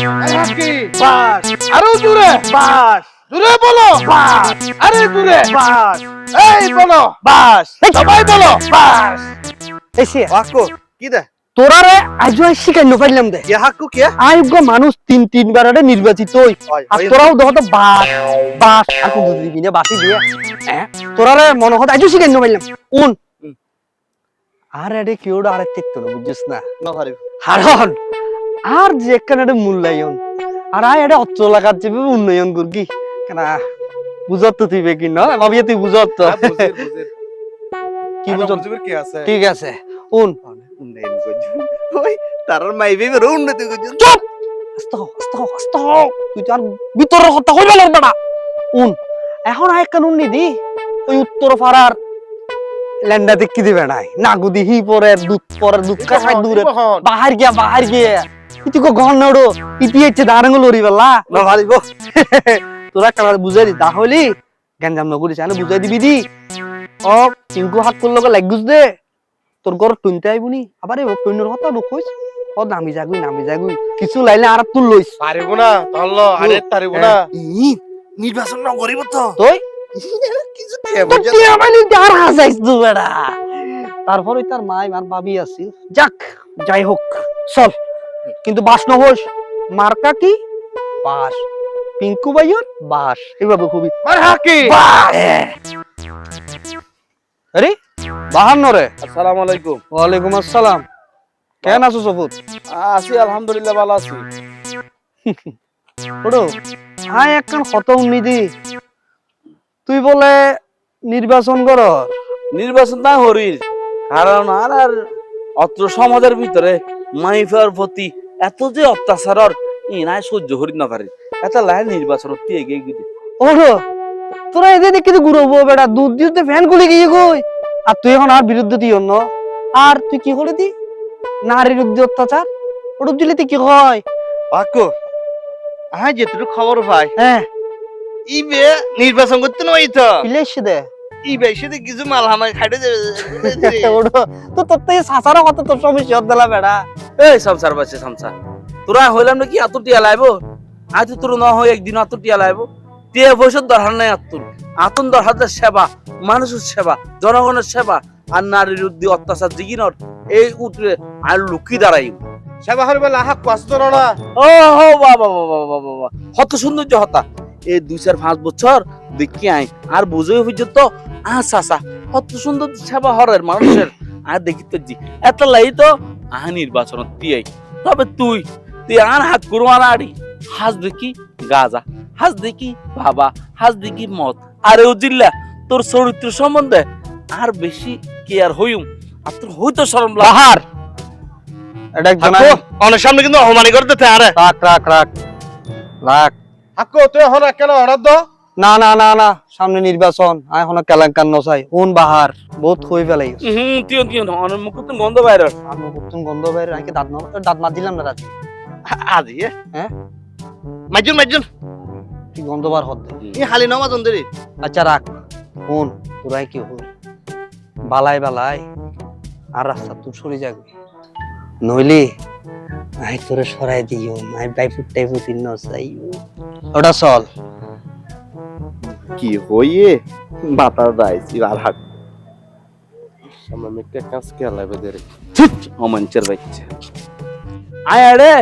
হাকি বাস আরো জোরে বাস জোরে বলো বাস আরে জোরে বাস এই বলো বাস সবাই বলো বাস এসে হাকু কি দে তোরারে আজও শিখাইনো পাইলাম দে কি হাকু কি আয়োগ্য মানুষ তিনবার নির্বাচিত হই আর তোরাও দেখো বাস বাস আর কোন দিবি না বাসি দিয়ে তোরারে মনে হতো আজও শিখাইনো পাইলাম কোন আর এডে কিউডা আরে ঠিক তো বুঝছিস না না পারি হারন আর যে একখানে মূল্যায়ন আর আয় এটা অত্র লাগার যে উন্নয়ন করবি কেন বুঝত তো তুই বেকি না ভাবিয়ে তুই বুঝত তো কি বুঝত কি আছে ঠিক আছে উন উন্নয়ন করছি ওই তার মাইবে বেরো উন্নতি করছি চুপ আস্ত তুই তো আর ভিতরের কথা কইবা লাগবে না উন এখন আয় কানুন নিদি ওই উত্তর পাড়ার ল্যান্ডা দেখি দিবে নাই নাগুদি হি পরে দুধ খাই দূরে বাহির গিয়া ইতি কো গহন নড়ো ইতি হচ্ছে দাঁড়াঙ্গ লরি বেলা না পারিব তোরা কালার বুঝাই দি তাহলে গঞ্জাম নগরিস আনে বুঝাই দিবি দি ও চিঙ্কু হাত করলো লাগুস দে তোর ঘর টুনতে আইবুনি আবার এ টুনর কথা নকইস ও নামি যাগুই কিছু লাইলে আর তুল লইস পারিব না তাহলে আরে পারিব না নির্বাচন না করিব তো তুই কিছু তুই আমালি দার হাসাইস দু বেড়া তারপর ওই তার মাই আর ভাবি আছিল যাক যাই হোক চল কিন্তু বাস নহস মার্কা কি বাস পিঙ্কু ভাইয়ের বাস এইভাবে খুবই আর হাকি আরে বাহান্ন রে আসসালামু আলাইকুম ওয়ালাইকুম আসসালাম কেন আছো সবুজ আছি আলহামদুলিল্লাহ ভালো আছি ওড়ো আয় একখান কত উন্নিদি তুই বলে নির্বাচন কর নির্বাচন না হরির কারণ আর অত্র সমাজের ভিতরে মাইফার প্রতি এত যে অত্যাচার নাই সহ্য করি না পারি এত লাইন নির্বাচন এগিয়ে গিয়ে ওড়ো তোরা এদের কিন্তু ঘুরবো বেটা দুধ দিতে ফ্যান খুলে গিয়ে কই আর তুই এখন আর বিরুদ্ধে তুই অন্য আর তুই কি করে দি নারীর বিরুদ্ধে অত্যাচার ওটা দিলে তুই কি হয় হাকু আয় যেটুকু খবর পাই হ্যাঁ ইবে নির্বাচন করতে নয় তো ইলেশ দে ইবে সাথে কিছু মাল হামাই খাইতে যাবে ওড়ো তো তোর তো সাসারও কত তোর সমস্যা দিলা বেটা এই সংসার বাচ্চা সংসার তোরা হইলাম নাকি এত টিয়া লাইব আজ তোর না হয় একদিন এত টিয়া লাইব টিয়া বয়সের দরকার নাই আতুন দরকার সেবা মানুষের সেবা জনগণের সেবা আর নারীর বিরুদ্ধে অত্যাচার জিগিনর এই উঠলে আর লুকি দাঁড়াই সেবা হইবে লাহাক কষ্ট না ও হো বাবা বাবা কত সৌন্দর্য হতা এই 2-4-5 বছর দেখি আই আর বুঝে পর্যন্ত আচ্ছা কত সুন্দর সেবা হরের মানুষের আর দেখি তো জি এত লাই তো নির্বাচন তিয়াই তবে তুই আর হাত করু আর আড়ি হাজ দেখি গাজা হাজ দেখি বাবা হাজ দেখি মত আরে উজিল্লা তোর চরিত্র সম্বন্ধে আর বেশি কেয়ার হইম আর তোর হইতো শরম বাহার এটা হাকু অনেক সামনে কিন্তু অপমানি করতে আরে রাখ হাকু তুই এখন কেন অর্ডার দাও না সামনে নির্বাচন আয় এখন কেলাঙ্কার নসাই উন বাহার বহুত কই ফেলাই তিন অনেক মুখ তো গন্ধ বাইরে আমি কুতুন গন্ধ বাইরে আইকে দাঁত মার দিলাম না রাতে আজি হ্যাঁ মাইজুন কি গন্ধ বার হদ ই হালি নামাজ অন্দরি আচ্ছা রাখ ফোন তোরাই কি হল বালাই আর রাস্তা তুই সরে যাবি নইলে আই তোরে সরাই দিও মাই বাই ফুটাই ফুটি নসাইও ওটা চল কি হইয়ে মাথা দাইছি আর হাক সামনে একটা কাজ কে লাইবে দেরে অমাঞ্চের বাচ্চা আয় আরে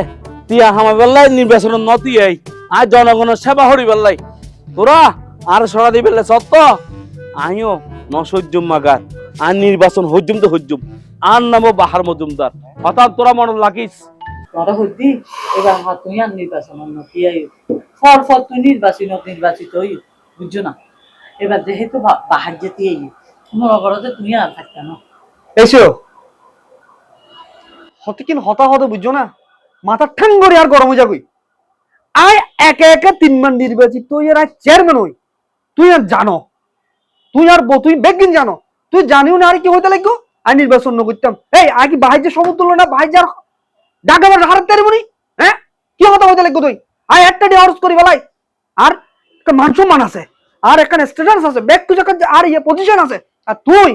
তুই আমার বেলায় নির্বাচন নতি আই আর জনগণের সেবা হরি বেলাই তোরা আর সরা দি বেলে সত্য আইও নসজ্জুম মাগার আর নির্বাচন হজ্জুম তো হজ্জুম আর নামো বাহার মজুমদার হঠাৎ তোরা মনে লাগিস তোরা হইতি এবার তুই আর নির্বাচন নতি আই ফর তুই নির্বাচিত হই বুঝছো না এবার যেহেতু বাহার যেতে এই মনে করো যে তুমি আর থাকতে না এসো হতে কিন হতা বুঝছো না মাথা ঠাং করে আর গরম হয়ে যাবি আয় একে 3 বার নির্বাচিত তুই আর চেয়ারম্যান হই তুই আর জানো তুই আর তুই বেগিন জানো তুই জানিও না আর কি হইতে লাগলো আমি নির্বাচন ন করতাম এই আগে কি বাহাই যে সমতুল্য না বাহাই যার ডাকা বার হারাতে পারবি হ্যাঁ কি হতা হইতে লাগলো তুই আয় একটা ডিভোর্স করি বেলাই আর একটা মান সম্মান আছে আর একটা স্ট্যাটাস আছে ব্যক্তি আর পজিশন আছে আর তুই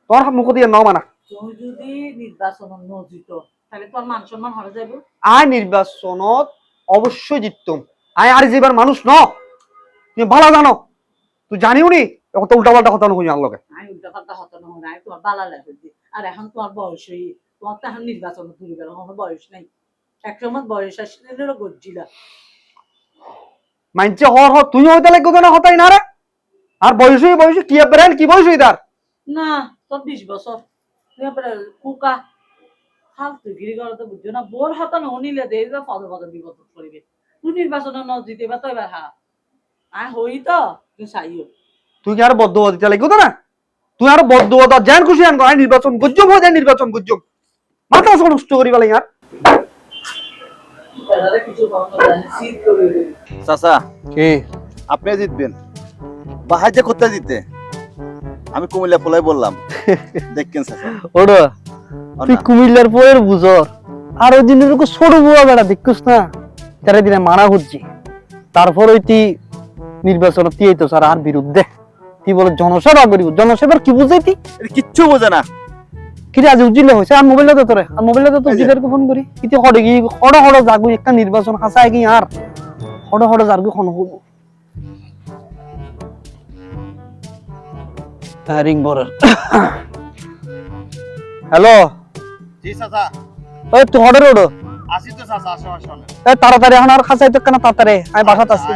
তোর মুখ দিয়ে নাও মানা তুমি যদি নির্বাচন নজিত তাহলে তোর মান সম্মান হরে যাইব। আয় নির্বাচনত অবশ্যই জিততাম। আয় আর যেবার মানুষ ন, তুমি ভালো জানো, তুই জানিও নি কত উল্টা পাল্টা কথা নয় আল্লাহকে। আমি উল্টা পাল্টা হতো না, আমি তোমার বালা লাগে। আর এখন তোমার বয়স হয়ে, তোমার তো এখন নির্বাচন ঘুরে গেল, কোনো বয়স নাই। একসময় বয়স আসলে গজ্জিলা। মানছে হর হর তুই হইতে লাগবে না হতাই না রে। আর বয়সে কি ব্র্যান্ড কি বয়স হই তার? না তোর 20 বছর, তুই কুকা ফালতু গিরি করে তো বুঝছো না। বোর হতানো নিলে দে পদ পদ বিপদ করিবে। তুই নির্বাচনে ন জিতে বা তো এবার হা আয় হই তো তুই চাইও। তুই কি আর বদ্ধ দিতে লাগবে না? তুই আর বদ্ধ জ্ঞান খুশি আন আয় নির্বাচন গুজব হয়ে যায়, নির্বাচন গুজব মাথা নষ্ট করি বলে আর কিছু শীত করে চাচা কে আপনি জিতবেন, বাহার যে কোথায় জিতে আমি কুমিল্লা পোলাই বললাম দেখেন চাচা। ওরা তুই কুমিল্লার পয়ের বুঝর আর ওই দিনের ছোট বুয়া বেড়া দেখছিস না, তারা দিনে মারা হচ্ছে। তারপর ওই তুই নির্বাচন তুই তো স্যার আর বিরুদ্ধে তুই বলে জনসেবা করিব, জনসেবার কি বুঝাই তুই কিচ্ছু বোঝে না। কি আজ উজ্জিলে হয়েছে আর মোবাইলটা তো তোরে, আর মোবাইলটা তো উজ্জিলের ফোন করি ইতি হড়ে গিয়ে হড় যাগু একটা নির্বাচন হাসায় কি আর হড় যাগু খন হবো রিং বড়। হ্যালো জি চাচা, ওই তুই হড়ে রোড আসি তো চাচা, আসো। এ তাড়াতাড়ি এখন আর খাসাই তো কেন তাড়াতাড়ি আমি বাসাতে আছি,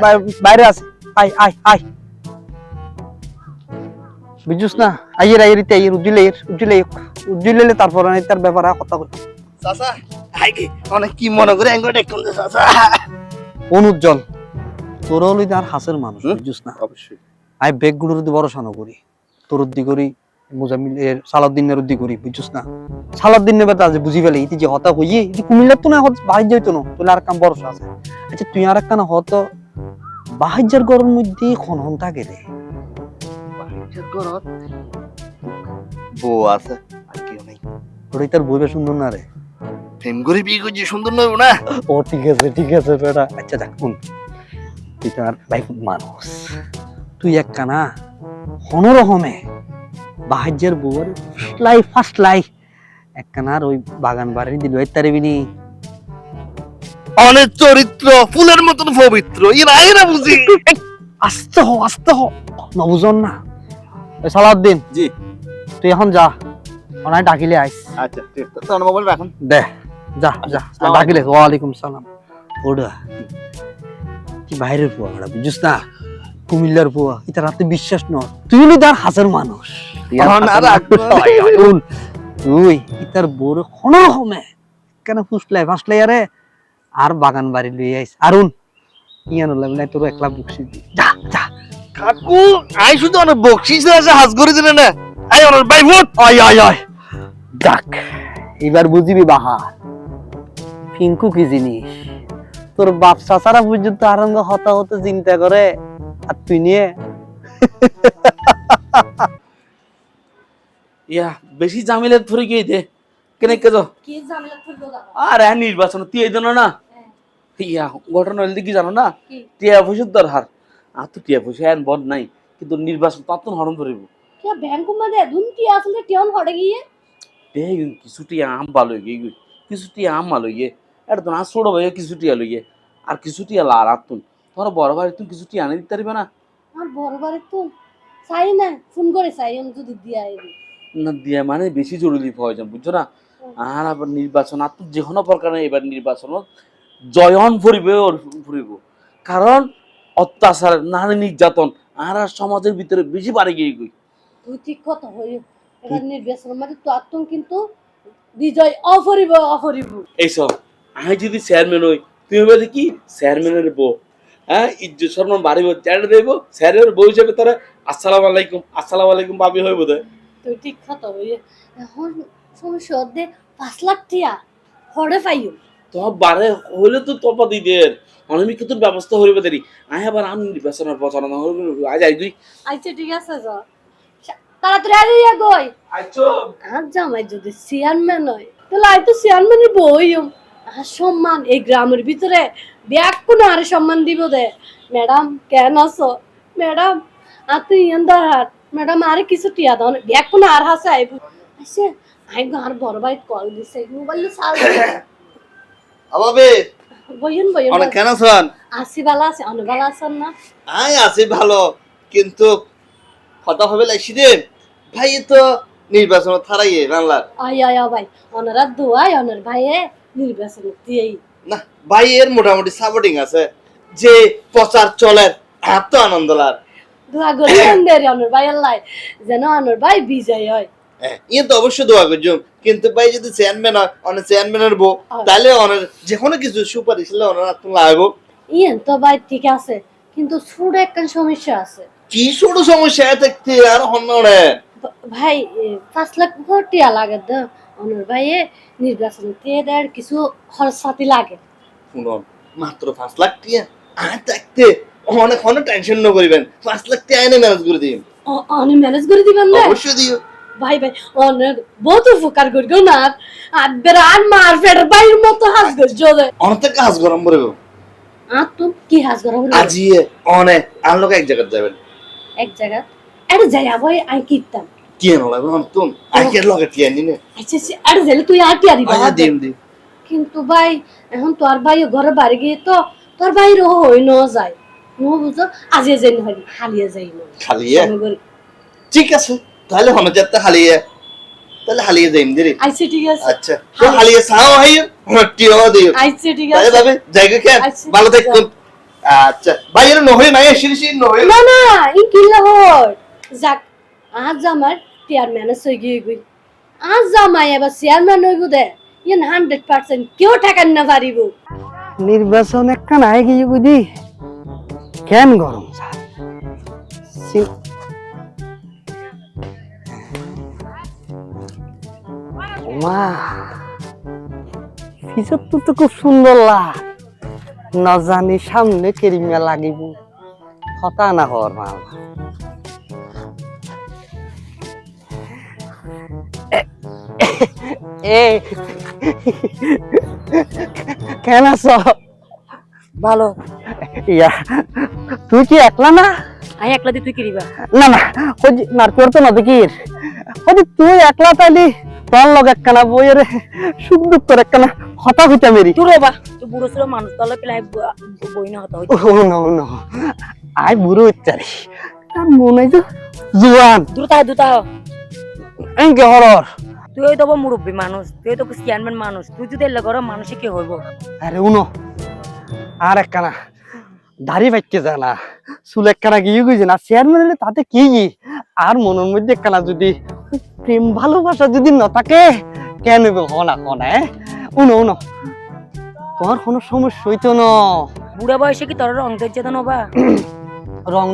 বাইরে আছি। আয় আয় আয় বুঝছিস না, আইয়ের আইয়েরিতে আইয়ের উজ্জুলে তারপর তার ব্যাপারে কথা বলি। চাচা আই কি অনেক কি মনে করে এঙ্গো দেখুন চাচা। অনুজ্জ্বল তোর হলি আর হাসের মানুষ বুঝছিস না। অবশ্যই আই বেগগুলোর দি ভরসা ন করি, তোর উদ্দি করি, মুজামিলের সালাউদ্দিনের উদ্দি করি বুঝছিস না। সালাউদ্দিনের বেটা আজ বুঝি ফেলে ইতি যে হতা হইয়ে ইতি কুমিল্লার তো না বাহির যাইতো না, তোলে আর কাম ভরসা আছে। আচ্ছা তুই আর একটা না হত বাহির গরম মধ্যে খনন থাকে রে বউ আছে আর কেউ নেই। ওটাই তার বইবে সুন্দর না রে। প্রেম করে বিয়ে করছি সুন্দর নয় না। ও ঠিক আছে বেটা। আচ্ছা দেখ শুন, তুই তো আর ভাই মানুষ, তুই এক কানা হনরহমে বাহাজ্যের বউর ফার্স্ট লাই এক কানার ওই বাগান বাড়ি দিল তারিবিনি। অনেক চরিত্র ফুলের মতন পবিত্র, এরা বুঝি। আস্তে হ নবুজন না। ওই সালাউদ্দিন জি তুই এখন যা, ওনায় ডাকিলে আইস। আচ্ছা ঠিক আছে, তো মোবাইল রাখুন। দে যা ডাকিলে। ওয়ালাইকুম সালাম। ওটা কি বাইরের পোয়া বেড়া বুঝছিস না, কুমিল্লার পোয়া, এটা রাতে বিশ্বাস নয়। তুই হলি তার হাজার মানুষ, তুই ইতার বড় হনরহমে কেন ফাঁসলাই আরে আর বাগান বাড়ি লই আইস। আরুন ইয়ানো লাগলে তোর একলা বকশিস দি যা কাকু আই শুধু অনেক বকশিস আছে, হাজ করে দিলে না। আই অনেক ভাই ভোট আয় যাক এবার বুঝিবি বাহার পিঙ্কু কি জিনিস। তোর বাপ চাচারা পর্যন্ত আরঙ্গ হতা হতে চিন্তা করে আর তুই নিয়ে ইয়া বেশি জামিলে ধরে গিয়ে দে কেনে কে যো কি ঝামেলা করবো দাদা? আর নির্বাচন তুই এই জন্য না। ইয়া ঘটনা হইলে কি জানো না, কি? টিয়া পয়সার দরকার। আর তো টিয়া পয়সা এন বন্ধ নাই, কিন্তু নির্বাচন তখন হরণ ধরিব। কি ব্যাংক মধ্যে ধুমটি আসলে টিয়ন হড়ে গিয়ে দেখ কিছু টিয়া আম ভালো গিয়ে, কিছু টিয়া আম ভালো গিয়ে, এটা তো না ছোট ভাই কিছু টিয়া লইয়ে, আর কিছু টিয়া লার আর তুন তোমার বড় ভাই তুমি কিছু টিয়া আনে দিতে পারবে না। আর বড় বাড়ি তো চাই না, ফোন করে চাই আমি যদি দিয়ে আইবি। না দিয়া মানে বেশি জরুরি প্রয়োজন বুঝছো না। আর আবার নির্বাচন আর তো যে কোনো প্রকার এবার নির্বাচনত জয়ন ফুরিব, কারণ অত্যাচার নারী নির্যাতন আর সমাজের ভিতরে বেশি বাড়ে গিয়ে গই। তুই ঠিক কথা হইও, এবার নির্বাচন মানে তো আত্ম কিন্তু বিজয় অফরিব। এইসব আমি যদি চেয়ারম্যান হই, তুমি বলে কি চেয়ারম্যানের বউ, হ্যাঁ ইজ্জত সম্মান বাড়িব, চ্যাট দেব স্যারের বউ হিসেবে তারা আসসালামু আলাইকুম ভাবি হইব দে। তুই ঠিক কথা হইও, এখন সমস্যা দে 5 লাখ টিয়া হড়ে পাইও। তোমার বারে হইলে তো তপা দিদের অনেক তোর ব্যবস্থা হইবে দেরি। আমি আবার আমি নির্বাচনের প্রচারণা আজ আই দুই। আচ্ছা ঠিক আছে যা, তাড়াতাড়ি আইয়া গই। আচ্ছা আর জামাই যদি চেয়ারম্যান হয় তাহলে আই তো চেয়ারম্যানের বইও। আর সম্মান এই গ্রামের ভিতরে ব্যাগ কোনো আরে সম্মান দিব দে। ম্যাডাম কেন আছো ম্যাডাম, আর তুই ইন্দার হাট ম্যাডাম আরে কিছু টিয়া দাও, ব্যাগ কোনো আর হাসে আইব। আচ্ছা আই আর বড় ভাই কল দিছে মোবাইল চাল আবাবে বইন বইন অনেক কেন আছেন? আসি ভালো আছে অনেক ভালো আছেন না আই আছি ভালো, কিন্তু কথা হবে লাগছি রে ভাই, তো নির্বাচন থারাইয়ে বাংলার আয় আয় ভাই ওনারা দোয়াই ওনার ভাইয়ে নির্বাচন দিয়েই না ভাই, এর মোটামুটি সাপোর্টিং আছে যে প্রচার চলে, এত আনন্দ লাগ। দোয়া করেন দেরি ওনার ভাই আল্লাহ যেন ওনার ভাই বিজয় হয় ইয়ে তো অবশ্যই দোয়া করছুম, কিন্তু ভাই যদি চেয়ারম্যান হয়, অনেক চেয়ারম্যানের বউ, তাহলে অনেক যে কোনো কিছু সুপারিশ হলে অনেক লাগো। ইয়েন তো ভাই ঠিক আছে কিন্তু ছোট একটা সমস্যা আছে কি ছোট সমস্যা থাকতে আর হন্যে ভাই 5 লাখ ভোটিয়া লাগে তো ওনার ভাইয়ে নির্বাচন দিয়ে দেয় কিছু খরচাতি লাগে শুনুন, মাত্র 5 লাখ টিয়া আর থাকতে অনেক অনেক টেনশন না করিবেন, 5 লাখ টিয়া এনে ম্যানেজ করে দিন। অনেক ম্যানেজ করে দিবেন না অবশ্যই দিও ভাই ভাই অনেক বহুত উপকার করগো না আর বেড়ান মার ফের বাইর মতো হাস গজলে অনেক কাজ গরম করবো আর তুমি কি হাস গরম আজিয়ে অনেক আর লোক এক জায়গায় যাবেন, এক জায়গা আরে যাই ভাই আই কিতাম কি এনে লাগবে অন্তম আজকে লগে টিয়া নিনে আচ্ছা আরে যাইলে তুই আটি আরি আয়া দিম দিম। কিন্তু ভাই এখন তোর ভাই ঘরে বাড়ি গিয়ে তো তোর বাইর হই ন যায় নো বুঝো আজে যাই না হালিয়ে যাই না খালিয়ে ঠিক আছে, তাহলে হন যাতে হালিয়ে, তাহলে হালিয়ে যাইম দিরে। আইছে ঠিক আছে আচ্ছা তো হালিয়ে সাও হাই টিয়া দিও। আইছে ঠিক তাহলে আছে যাবে জায়গা কেন আচ্ছা, ভালো থাকুন। আচ্ছা ভাই এর নহই নাই শিরশি নহই না না ই কিল্লা হর যাক আজ আমার টিয়ার ম্যানেজ হয়ে গিয়ে গই আজ জামাই এবার চেয়ারম্যান হইব দে ইন 100% কেউ ঠেকান না পারিব নির্বাচন একটা নাই গিয়ে বুঝি কেন গরম মা ফিজত তো খুব সুন্দর লাগ না জানি সামনে কেরিমা লাগিব হতা না হওয়ার মা এ কেন আছো ভালো ইয়া তুই কি একলা না আমি একলা দিয়ে তুই কিরিবা না না ওই নারকেল তো না দেখির ওই তুই একলা তাইলি তোর লগ একখানা বইয়ের সুখ দুঃখ তোর একখানা হতা হইতা মেরি তুই রে বা তুই বুড়ো সুড়ো মানুষ তাহলে পেলে বই না হতা হইতে ও নো নো আই বুড়ো হইতারি আর মনে হয় তো জুয়ান দুটা এনকে হরর তুই তো মুরব্বী মানুষ তুই তো চেয়ারম্যান মানুষ তুই যদি এলে করো মানুষে কি হইব আরে উনো আর একখানা দাড়ি বাইতে জানা চুল একখানা গিয়ে গেছে না চেয়ারম্যান হলে তাতে কি আর মনের মধ্যে একখানা যদি প্রেম ভালোবাসা যদি না থাকে কেন হনা হনা উনো উনো তোমার কোনো সমস্যা হইতো না বুড়া বয়সে কি তোর রং ধৈর্য তো নবা রং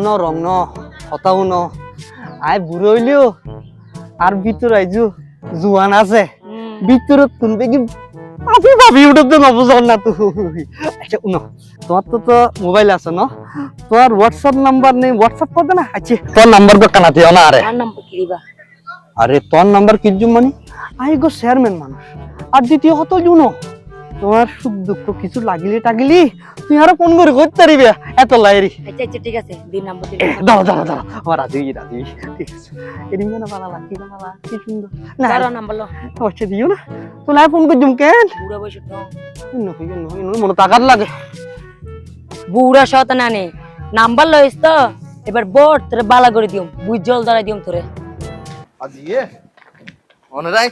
ন হতাও ন আয় বুড়ো হইলেও আর ভিতর আইজু জুয়ান আছে ভিতরত তুলবে কি আপনি ভাবি উঠতে না বুঝল না তুই আচ্ছা উনো তোমার তো মোবাইল আছে না তোমার হোয়াটসঅ্যাপ নাম্বার নেই হোয়াটসঅ্যাপ করবে না আচ্ছা তোর নাম্বার তো কানা দিও না আরে আর নাম্বার কিরিবা আরে তোর নাম্বার কিজু মানে আই গো চেয়ারম্যান মানুষ আর দ্বিতীয় হতো জুনো তোমার সুখ দুঃখ কিছু লাগিলে টাগিলি তুই আরো ফোন করে করতে পারিবে এত লাইরি আচ্ছা ঠিক আছে দিন নাম্বার দিন দাও আমার রাজি ঠিক আছে এদিন না ভালো লাগি বাবা কি সুন্দর না তার নাম্বার লো আচ্ছা দিও না তো লাই ফোন করজুম কেন বুড়া বয়সে তো নই মনে টাকার লাগে বুড়া শত না নে নাম্বার লইস তো এবার বট তোরে বালা করে দিও বুঝ জল ধরাই দিও তোরে আজিয়ে মনে রাই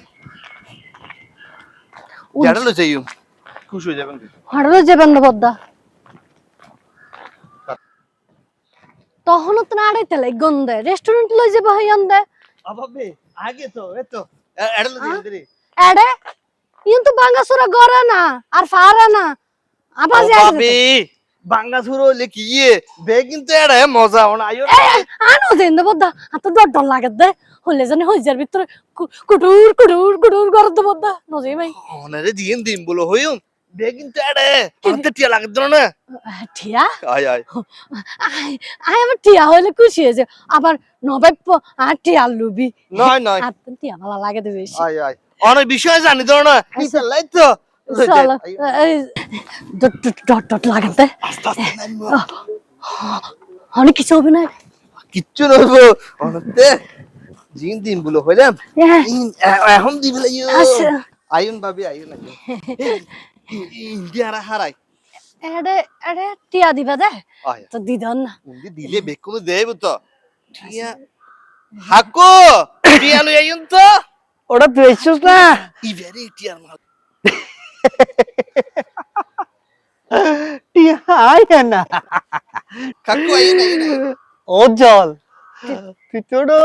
জাড়ালো চাইও খুশ হয়ে যাবেন হঠাৎ যাবেন না বদ্দা তখনও তো না আড়াইতে লাই গন্ধে রেস্টুরেন্ট লই যাবো হই আন্দে আবাবে আগে তো এতো এড়ালো দিরে এড়ে ইন তো বাঙ্গাসুরা গরে না আর ফারে না আবার যাই আবাবে বাঙ্গাসুর হইলে কি বে কিন্তু এড়ে মজা ওনা আইও আনো দেন দে বদ্দা আত ডর ডর লাগে দে হলে জানি হই যার ভিতরে কুটুর কুটুর কুটুর করে দে বদ্দা নজে ভাই ওনারে দিন বলো হইও বে কিন্তু এড়ে অনেক টিয়া লাগে দিন না ঠিয়া আয় আই আমার টিয়া হইলে খুশি হয়েছে আবার নবাই আর টিয়া লুবি নয় আর টিয়া ভালো লাগে দে বেশি আয় অনেক বিষয় জানি তো না কিসের লাই তো চলো ডট ডট লাগাতে আস্তে আস্তে নামবো অনেক কিছু হবে না কিচ্ছু রইবো অনেকতে জিন দিন বলে হইলাম হ্যাঁ। এখন দি বলে আচ্ছা। আইন ভাবি আইন ইন্ডিয়ারা হারাই এডে এডে টিয়া দিবা দে আয় তো দিদন না উন্দি দিলে বেকুলো দেব তো টিয়া হাকো টিয়া লই আইন তো ওটা তুই এসছিস না ই ভেরি টিয়ার মাল টিয়া আয় না কাকু আইন আইন ও জল তুই তো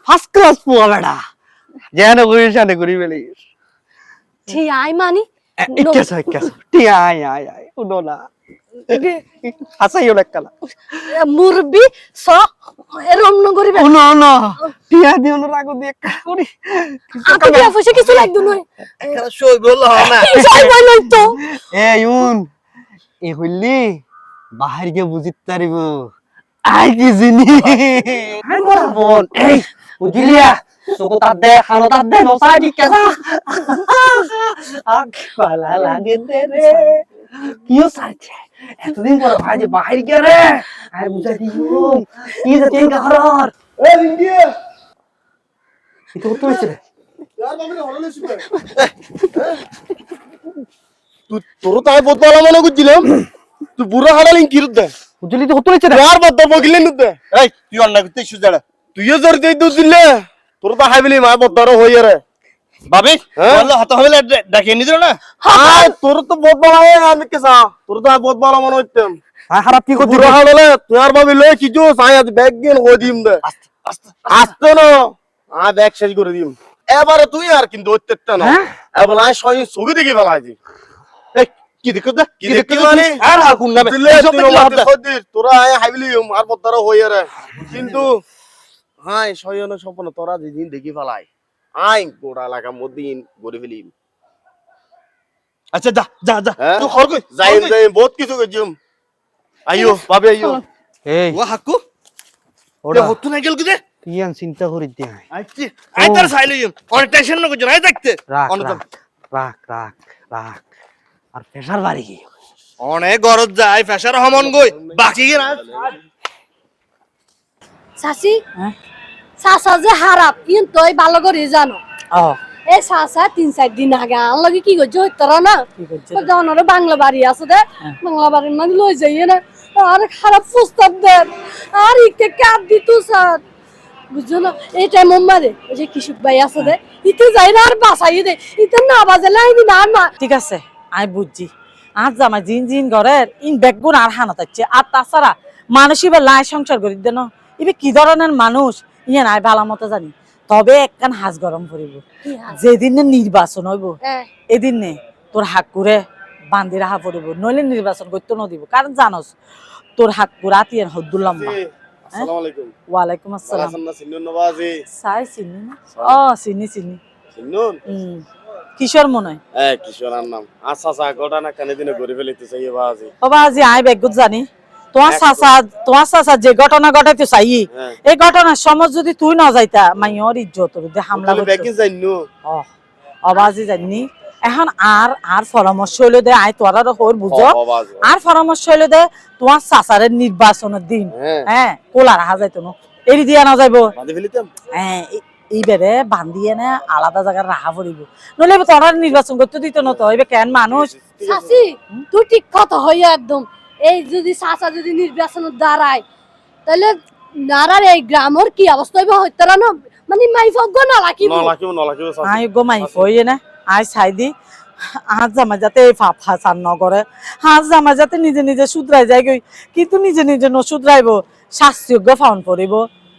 ফার্স্ট ক্লাস পোয়া বেটা যেন করিস আনে করি বেলিস ঠিক আই মানি ইকাস টিয়া আয় আয় আয় উনো না হাসাই ওলা কালা মুরবি স এরম ন করিবে উনো না টিয়া দিও না রাগো দিয়ে করি আতো দিয়া ফসে কিছু লাগদু নয় একলা সই বল না সই বই লই তো এ ইউন এ হইলি বাহির কে বুঝিত পারিব আই কি জিনি বোন এই বুঝলিয়া তোকে তার দে খানো তার দে নসাই দি কেসা আখ পালা লাগে রে কিও সাইছে এতদিন পর ভাই যে বাহির কে রে আই বুঝা দিও কি যে তেন ঘরর এ ইন্ডিয়া এটা তো হইছে রে यार मामले হলো শুবে তোর তো আমি বহুত ভালো মনে করছিলাম তুই বুড়া হারালিং কি রুদ্দে বুঝলি তো হতো হইছে রে यार বদ্ধ বগিলে নুদ্দে এই তুই অন্না করতে সুজাড়া তুইও জোর দেই দুধ দিলে তোর তো হাইবলি মা বদ্ধর হইয়া রে ভাবি বললে হাত হইলে ডাকে নিদিল না হ্যাঁ তোর তো বহুত ভালো হয় আমি কেসা তোর তো বহুত ভালো মনে হইতাম হ্যাঁ খারাপ কি করছিস বুড়া হারালে তুই আর ভাবি লই কি জো সায়াত ব্যাগ গেল হই দিম দে আস্তে না আ ব্যাগ শেষ করে দিম এবারে তুই আর কিন্তু অত্যেকটা না এবার আই সই সুগি দিকে ফেলাই দি এই কি দেখছ না কি দেখছ মানে আর হাকুন না তোরা আয় হাইবলি আর বদ্ধর হইয়া রে কিন্তু হাই সয়ন স্বপ্ন তোরা যেদিন দেখি ফেলাই আই গোড়া লাগা মদিন গড়ে ফেলিম আচ্ছা যা যা যা তুই খর কই যাই যাই বহুত কিছু কইছুম আইও বাবে আইও এই ও হাকু ওরা হতো না গেল কিদে ইয়ান চিন্তা করি দে আইছি আই তার সাইলিম অন টেনশন না কইছ আই দেখতে রাখ অন রাখ রাখ রাখ রাখ আর প্রেসার বাড়ি গিয়ে অনেক গরজ যায় ফেসার হমন গই বাকি কি না সাসি সাসা যে হারাপ ইন তোই ভালো করে জানো ও এ সাসা 3-4 দিন আগে আন লাগি কি গজ হইতরা না কি করছে তো জানারে বাংলা বাড়ি আছে দে বাংলা বাড়ির মানে লই যাইয়ে না আর খারাপ প্রস্তাব দেন আর ইকে কাট দিতু স্যার বুঝছো না এই টাইম মারে ওই যে কিশুক ভাই আছে দে ইতে যাই না আর বাসাই দে ইতে না বাজালে আইনি না না ঠিক আছে আমি বুঝছি আজ জামা জিন জিন ঘরের ইন বেগুন আর হানা থাকছে আর তাছাড়া মানুষ এবার লাই সংসার করি দেন এবার কি ধরনের মানুষ ইয়ে নাই ভালো মতো জানি তবে একখান হাঁস গরম করিব যেদিন নির্বাচন হইব এদিন নে তোর হাক করে বান্ধি রাখা পড়িব নইলে নির্বাচন করতে নদিব কারণ জানোস তোর হাক করে আতিয়ার হদ্দুর লম্বা আসসালামু আলাইকুম ওয়ালাইকুম আসসালাম সালাম সিন্নুন নওয়াজি সাই চিনি না ও চিনি চিনি সিন্নুন কিশোর মনে হয় কিশোরার নাম আচ্ছা আচ্ছা ঘটনা কানে দিনে ঘুরে ফেলিতে চাই বাজি বাবা আজি আই বেগুত জানি তোমার চাচা যে ঘটনা ঘটাইতে চাই এই ঘটনার সময় যদি তুই না যাইতা মাইয়র ইজ্জত দে হামলা করতে ব্যাগিন যাইনু অবাজি জানি এখন আর পরামর্শ হইলো দে আই তোরা হর বুঝো আর পরামর্শ হইলো দে তোমার চাচারের নির্বাচনের দিন হ্যাঁ কোলা রাখা যাইতো না এরি দিয়া না যাইবো বাঁধি ফেলিতাম হ্যাঁ এইবারে বান্ধিয়ে না আলাদা জায়গায় রাখা পড়িব নইলে তোরা নির্বাচন করতে দিত না তো এবার কেন মানুষ সাসি তুই ঠিক কথা হইয়া একদম এই যদি চাচা যদি নির্বাচন দাঁড়ায় তাহলে নারার এই গ্রামের কি অবস্থা হইব হইতরা না মানে মাইফগ না রাখিব আই গো মাইফ হইয়ে না আই ছাই দি আজ জামা যাতে ফাঁসান নগরে আজ জামা যাতে নিজে নিজে শুধরাই যায় গই কিন্তু নিজে নিজে নশুধরাইব শাস্তিযোগ্য ফাউন পড়িব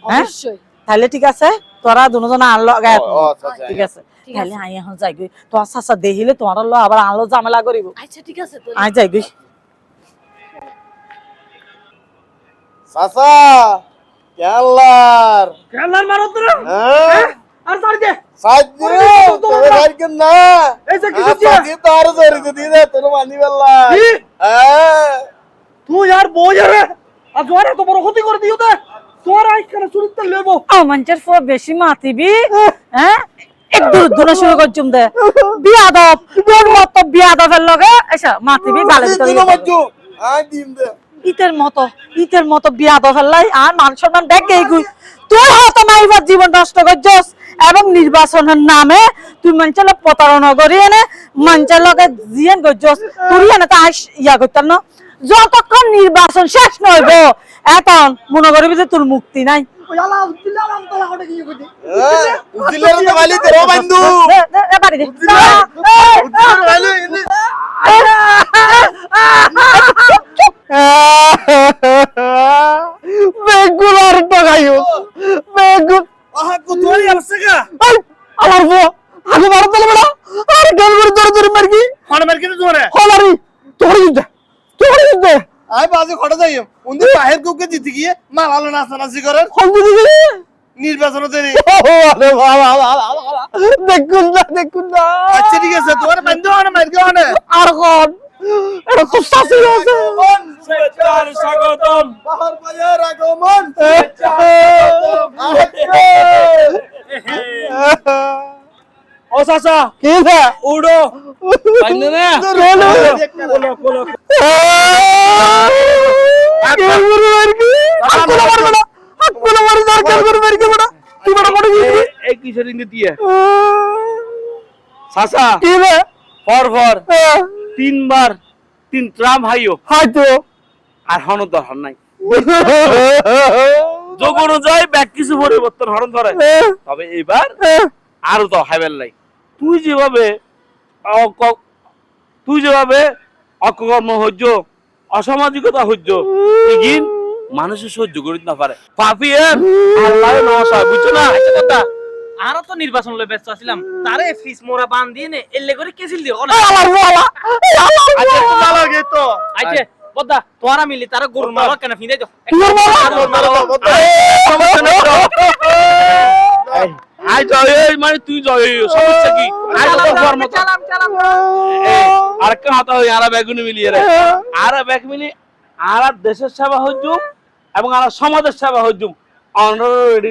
হ্যাঁ অবশ্যই তাহলে ঠিক আছে তোরা দুজন আনলো ঠিক আছে তাহলে আই এখন যাই গই তোর চাচা দেখিলে তোমার লো আবার আনলো ঝামেলা করিব আচ্ছা ঠিক আছে আই যাই গই চাচা কেলার কেলার মারো তোরা আর সার দে সাইদ তোরে বাইর কেন না এই যে কিছু সাথী তো আর জরি দি দে তোর মানি বেলা তুই আর বই রে আর জোরে তো বড় ক্ষতি করে দিও দে তোর আই কেন চুরিতে লেবো আমাঞ্চের ফো বেশি মাতিবি হ্যাঁ এক দূর দূর শুরু করছুম দে বিয়াদব তোর মত বিয়াদবের লগে এসা মাতিবি গালে দিন আই দিম দে ইতের মতো বিয়াদবের লাই আর মান সম্মান দেখ গই তুই হয়তো মাইবার জীবন নষ্ট করছস এবং নির্বাচনের নামে তুই মানুষের প্রতারণা করি এনে মানুষের লগে জিয়ান করছস তুই এনে তো ইয়া করতাম না যতক্ষণ নির্বাচন শেষ নইব এখন মনে করবি যে তোর মুক্তি নাই ওই আলা উদ্দিল্লা আম তোলা হটে কি কইতে উদ্দিলের তো গালি দে ও বন্ধু এবারে দে উদ্দিলের গালি বেগুন আর টাকাইও বেগুন আহা কুতুয়ারি আসছে গা আমার বউ আগে মারো তাহলে বড় আর গাল করে জোরে জোরে মারকি হন মার কেন জোরে হলারি তোরে দিতে আই বাজে খড়া যাই উনি বাহির কুকে জিতে গিয়ে মালালো নাচানাচি করেন হল দিদি নির্বাচন দেরি আরে বাবা দেখুন না আচ্ছা ঠিক আছে তোমার বন্ধু হন মার কে হন আর কোন এটা তো শাসি আছে স্বেচ্ছার স্বাগতম বাহার বাজার আগমন ও চাচা কি রে উড়ো পাইলে না কোলো কোলো এই কিসের ইন্দি দিয়ে চাচা ফর ফর তিনবার তিন ট্রাম হাইও আর হন দরকার নাই যোগ অনুযায়ী ব্যাগ কিছু পরিবর্তন হরণ ধরে তবে এবার আরো তো হাইবেল নাই তুই যেভাবে অকর্ম হইজ অসামাজিকতা হইজ এগিন মানুষের সহ্য করিতে না পারে পাপি আল্লাহ নমস্কার বুঝছো না একটা কথা আরো তো নির্বাচন লই ব্যস্ত আছিলাম তারে ফিস মোরা বান দিয়ে নে এলে করে কেসিল দিও লাগে তো আইছে বদা তোরা মিলি তারা গরু মালা কেন ফিদে দাও আই জয় মানে তুই জয় সমস্যা কি আই তো ফর্ম আর কা হাতা হই আরা বেগুনি মিলিয়ে রে আরা বেগ মিলি আরা দেশের সেবা হইজুম এবং আরা সমাজের সেবা হইজুম অলরেডি